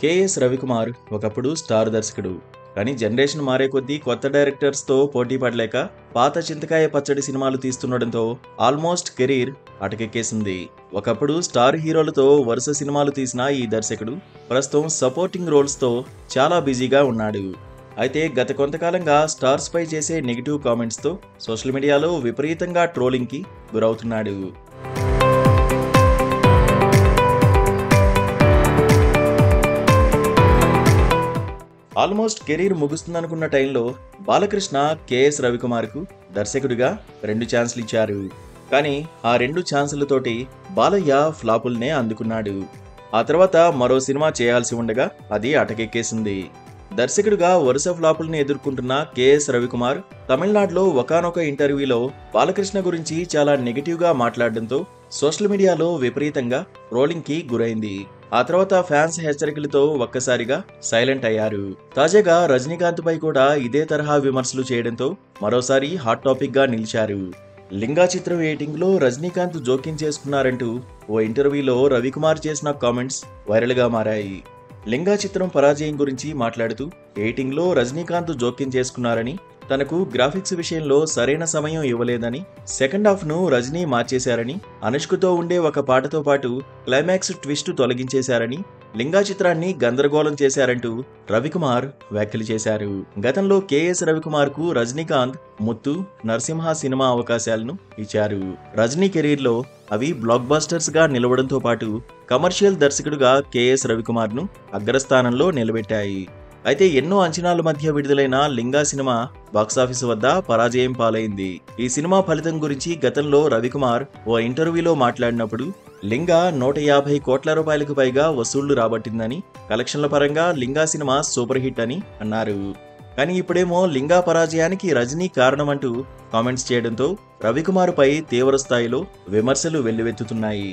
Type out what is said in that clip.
KS Ravikumar ఒకప్పుడు star దర్శకుడు. కానీ జనరేషన్ మారే కొద్దీ కొత్త డైరెక్టర్స్తో పోటీ పడలేక పాత చింతకాయ పచ్చడి సినిమాలు తీస్తుండడంతో ఆల్మోస్ట్ కెరీర్ అటకెక్కేసింది. ఒకప్పుడు స్టార్ హీరోలతో వరుస సినిమాలు తీసిన ఈ దర్శకుడు ప్రస్తుతం సపోర్టింగ్ రోల్స్తో చాలా బిజీగా ఉన్నాడు. అయితే గత కొంతకాలంగా స్టార్స్ పై చేసే నెగిటివ్ కామెంట్స్తో సోషల్ మీడియాలో విపరీతంగా ట్రోలింగ్కి గురవుతున్నాడు. ఆల్మోస్ట్ కెరీర్ ముగుస్తుందనుకున్న టైంలో బాలకృష్ణ కేఎస్ రవికుమార్కు దర్శకుడిగా 2 ఛాన్సులు ఇచ్చారు. కానీ ఆ 2 ఛాన్సులతోటి బాలయ్య ఫ్లాపుల్నే అందుకున్నాడు. ఆ తర్వాత మరో సినిమా చేయాల్సి ఉండగా అది అటకెక్కేసింది. దర్శకుడిగా వరుస ఫ్లాపుల్ని ఎదుర్కొంటున్న కేఎస్ రవికుమార్ తమిళనాడులో ఒకానొక ఇంటర్వ్యూలో బాలకృష్ణ గురించి చాలా నెగిటివ్గా మాట్లాడడంతో సోషల్ మీడియాలో విపరీతంగా ట్రోలింగ్కి గురైంది. ఆ తర్వాత ఫ్యాన్స్ హెచ్చరికలతో ఒక్కసారిగా సైలెంట్ అయ్యారు. తాజాగా రజనీకాంత్ పై కూడా ఇదే తరహా విమర్శలు చేయడంతో మరోసారి హాట్ టాపిక్ గా నిలిచారు. లింగా చిత్రం ఎడిటింగ్ లో రజనీకాంత్ జోక్యం చేసుకున్నారంటూ ఓ ఇంటర్వ్యూలో రవికుమార్ చేసిన కామెంట్స్ వైరల్ గా మారాయి. లింగా చిత్రం పరాజయం గురించి మాట్లాడుతూ ఎడిటింగ్ లో రజనీకాంత్ జోక్యం చేసుకున్నారని, తనకు గ్రాఫిక్స్ విషయంలో సరైన సమయం ఇవ్వలేదని, సెకండ్ హాఫ్ ను రజనీ మార్చేశారని, అనుష్కతో ఉండే ఒక పాటతో పాటు క్లైమాక్స్ ట్విస్ట్ తొలగించేశారని, లింగా చిత్రాన్ని గందరగోళం చేశారంటూ రవికుమార్ వ్యాఖ్యలు చేశారు. గతంలో కేఎస్ రవికుమార్ కు రజనీకాంత్ ముత్తు, నరసింహ సినిమా అవకాశాలను ఇచ్చారు. రజనీ కెరీర్ లో అవి బ్లాక్ బస్టర్స్ గా నిలవడంతో పాటు కమర్షియల్ దర్శకుడుగా కేఎస్ రవికుమార్ ను అగ్రస్థానంలో నిలబెట్టాయి. అయితే ఎన్నో అంచనాల మధ్య విడుదలైన లింగా సినిమా బాక్సాఫీస్ వద్ద పరాజయం పాలైంది. ఈ సినిమా ఫలితం గురించి గతంలో రవికుమార్ ఓ ఇంటర్వ్యూలో మాట్లాడినప్పుడు లింగా 150 కోట్ల రూపాయలకు పైగా వసూళ్లు రాబట్టిందని, కలెక్షన్ల పరంగా లింగా సినిమా సూపర్ హిట్ అని అన్నారు. కానీ ఇప్పుడేమో లింగా పరాజయానికి రజనీ కారణమంటూ కామెంట్స్ చేయడంతో రవికుమార్ పై తీవ్ర స్థాయిలో విమర్శలు వెల్లువెత్తుతున్నాయి.